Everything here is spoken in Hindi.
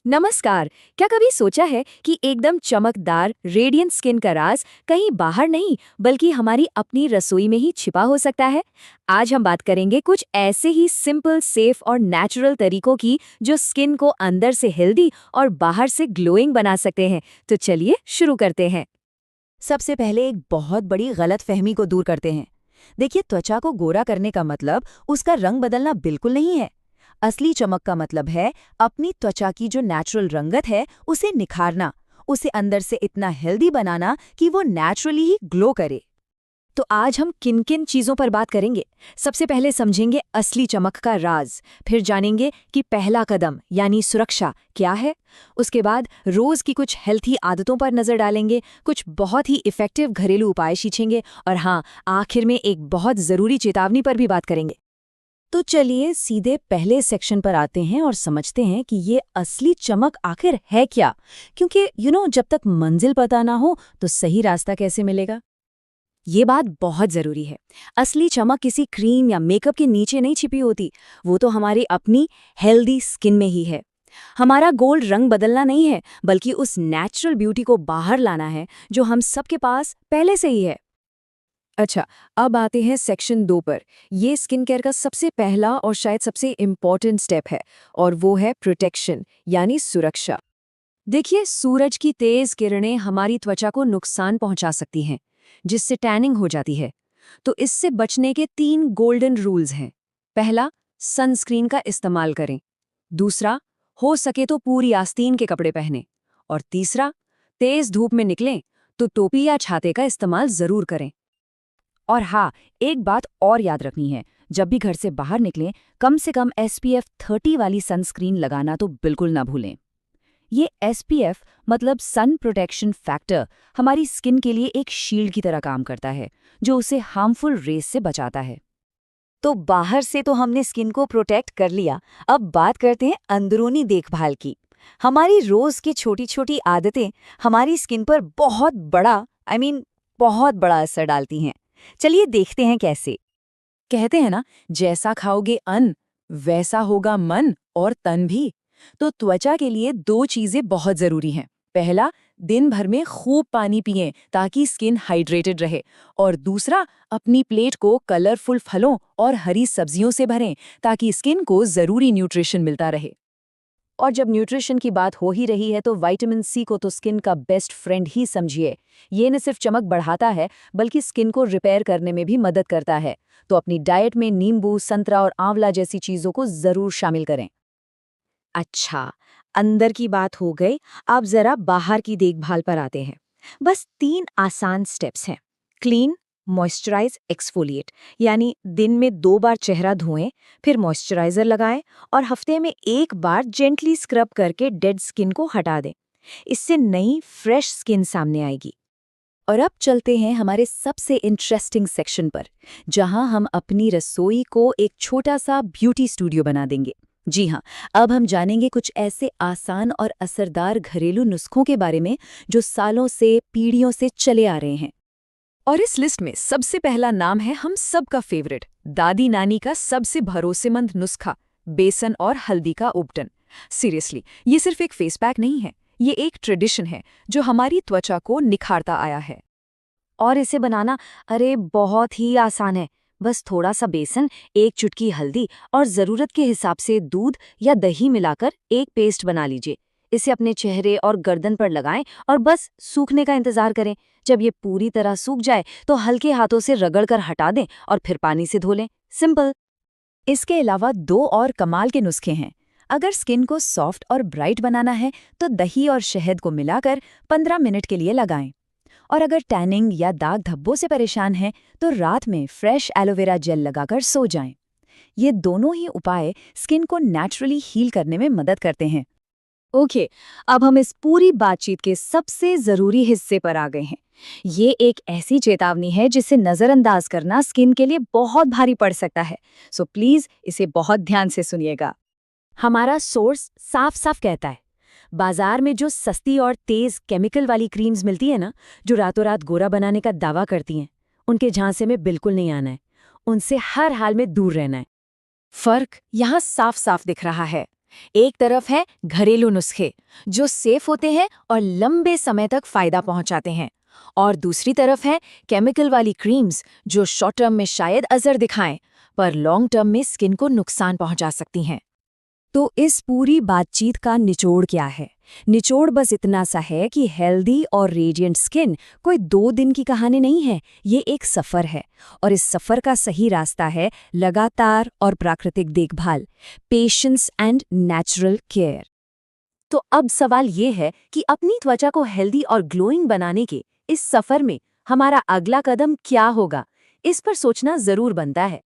नमस्कार। क्या कभी सोचा है कि एकदम चमकदार रेडियंट स्किन का राज कहीं बाहर नहीं बल्कि हमारी अपनी रसोई में ही छिपा हो सकता है। आज हम बात करेंगे कुछ ऐसे ही सिंपल, सेफ और नेचुरल तरीकों की जो स्किन को अंदर से हेल्दी और बाहर से ग्लोइंग बना सकते हैं। तो चलिए शुरू करते हैं। सबसे पहले एक बहुत बड़ी गलतफहमी को दूर करते हैं। देखिए, त्वचा को गोरा करने का मतलब उसका रंग बदलना बिल्कुल नहीं है। असली चमक का मतलब है अपनी त्वचा की जो नेचुरल रंगत है उसे निखारना, उसे अंदर से इतना हेल्दी बनाना कि वो नेचुरली ही ग्लो करे। तो आज हम किन किन चीजों पर बात करेंगे। सबसे पहले समझेंगे असली चमक का राज, फिर जानेंगे कि पहला कदम यानी सुरक्षा क्या है। उसके बाद रोज की कुछ हेल्थी आदतों पर नजर डालेंगे, कुछ बहुत ही इफेक्टिव घरेलू उपाय सीखेंगे और हाँ, आखिर में एक बहुत जरूरी चेतावनी पर भी बात करेंगे। तो चलिए सीधे पहले सेक्शन पर आते हैं और समझते हैं कि ये असली चमक आखिर है क्या। क्योंकि जब तक मंजिल पता ना हो तो सही रास्ता कैसे मिलेगा। ये बात बहुत जरूरी है। असली चमक किसी क्रीम या मेकअप के नीचे नहीं छिपी होती, वो तो हमारी अपनी हेल्दी स्किन में ही है। हमारा गोल रंग बदलना नहीं है, बल्कि उस नेचुरल ब्यूटी को बाहर लाना है जो हम सबके पास पहले से ही है। अच्छा, अब आते हैं सेक्शन 2 पर। ये स्किन केयर का सबसे पहला और शायद सबसे इम्पॉर्टेंट स्टेप है, और वो है प्रोटेक्शन यानी सुरक्षा। देखिए, सूरज की तेज किरणें हमारी त्वचा को नुकसान पहुंचा सकती हैं, जिससे टैनिंग हो जाती है। तो इससे बचने के 3 गोल्डन रूल्स हैं। पहला, सनस्क्रीन का इस्तेमाल करें। दूसरा, हो सके तो पूरी आस्तीन के कपड़े पहनें। और तीसरा, तेज धूप में निकलें तो टोपी या छाते का इस्तेमाल जरूर करें। और हाँ, एक बात और याद रखनी है, जब भी घर से बाहर निकलें कम से कम SPF 30 वाली सनस्क्रीन लगाना तो बिल्कुल ना भूलें। ये SPF मतलब सन प्रोटेक्शन फैक्टर हमारी स्किन के लिए एक शील्ड की तरह काम करता है, जो उसे हार्मफुल रेस से बचाता है। तो बाहर से तो हमने स्किन को प्रोटेक्ट कर लिया, अब बात करते हैं अंदरूनी देखभाल की। हमारी रोज की छोटी छोटी आदतें हमारी स्किन पर बहुत बड़ा असर डालती हैं। चलिए देखते हैं कैसे। कहते हैं ना, जैसा खाओगे अन्न वैसा होगा मन और तन भी। तो त्वचा के लिए 2 चीजें बहुत जरूरी हैं। पहला, दिन भर में खूब पानी पिएं ताकि स्किन हाइड्रेटेड रहे। और दूसरा, अपनी प्लेट को कलरफुल फलों और हरी सब्जियों से भरें ताकि स्किन को जरूरी न्यूट्रिशन मिलता रहे। और जब न्यूट्रिशन की बात हो ही रही है तो विटामिन सी को तो स्किन का बेस्ट फ्रेंड ही समझिए। ये न सिर्फ चमक बढ़ाता है बल्कि स्किन को रिपेयर करने में भी मदद करता है। तो अपनी डाइट में नींबू, संतरा और आंवला जैसी चीजों को जरूर शामिल करें। अच्छा, अंदर की बात हो गई, अब जरा बाहर की देखभाल पर आते हैं। बस 3 आसान स्टेप्स हैं। Clean, moisturise, exfoliate. यानी दिन में 2 बार चेहरा धोएं, फिर मॉइस्चराइजर लगाएं और हफ्ते में 1 बार जेंटली स्क्रब करके डेड स्किन को हटा दें। इससे नई फ्रेश स्किन सामने आएगी। और अब चलते हैं हमारे सबसे इंटरेस्टिंग सेक्शन पर, जहां हम अपनी रसोई को एक छोटा सा ब्यूटी स्टूडियो बना देंगे। जी हाँ, अब हम जानेंगे कुछ ऐसे आसान और असरदार घरेलू नुस्खों के बारे में जो सालों से, पीढ़ियों से चले आ रहे हैं। और इस लिस्ट में सबसे पहला नाम है हम सबका फेवरेट, दादी नानी का सबसे भरोसेमंद नुस्खा, बेसन और हल्दी का उपटन। सीरियसली, ये सिर्फ एक फेस पैक नहीं है, ये एक ट्रेडिशन है जो हमारी त्वचा को निखारता आया है। और इसे बनाना बहुत ही आसान है। बस थोड़ा सा बेसन, 1 चुटकी हल्दी और ज़रूरत के हिसाब से दूध या दही मिलाकर एक पेस्ट बना लीजिए। इसे अपने चेहरे और गर्दन पर लगाएं और बस सूखने का इंतजार करें। जब ये पूरी तरह सूख जाए तो हल्के हाथों से रगड़कर हटा दें और फिर पानी से धो लें। सिंपल। इसके अलावा 2 और कमाल के नुस्खे हैं। अगर स्किन को सॉफ्ट और ब्राइट बनाना है तो दही और शहद को मिलाकर 15 मिनट के लिए लगाएं। और अगर टैनिंग या दाग धब्बों से परेशान हैं तो रात में फ्रेश एलोवेरा जेल लगाकर सो जाएं। ये दोनों ही उपाय स्किन को नेचुरली हील करने में मदद करते हैं। ओके, अब हम इस पूरी बातचीत के सबसे जरूरी हिस्से पर आ गए हैं। ये एक ऐसी चेतावनी है जिसे नजरअंदाज करना स्किन के लिए बहुत भारी पड़ सकता है। सो प्लीज इसे बहुत ध्यान से सुनिएगा। हमारा सोर्स साफ साफ कहता है, बाजार में जो सस्ती और तेज केमिकल वाली क्रीम्स मिलती है ना, जो रातों रात गोरा बनाने का दावा करती हैं, उनके झांसे में बिल्कुल नहीं आना है। उनसे हर हाल में दूर रहना है। फर्क यहाँ साफ साफ दिख रहा है। एक तरफ है घरेलू नुस्खे जो सेफ होते हैं और लंबे समय तक फायदा पहुंचाते हैं, और दूसरी तरफ है केमिकल वाली क्रीम्स जो शॉर्ट टर्म में शायद असर दिखाएं पर लॉन्ग टर्म में स्किन को नुकसान पहुंचा सकती हैं। तो इस पूरी बातचीत का निचोड़ क्या है? निचोड़ बस इतना सा है कि हेल्दी और रेडिएंट स्किन कोई 2 दिन की कहानी नहीं है, ये एक सफ़र है। और इस सफ़र का सही रास्ता है लगातार और प्राकृतिक देखभाल, पेशेंस एंड नेचुरल केयर। तो अब सवाल ये है कि अपनी त्वचा को हेल्दी और ग्लोइंग बनाने के इस सफर में हमारा अगला कदम क्या होगा? इस पर सोचना जरूर बनता है।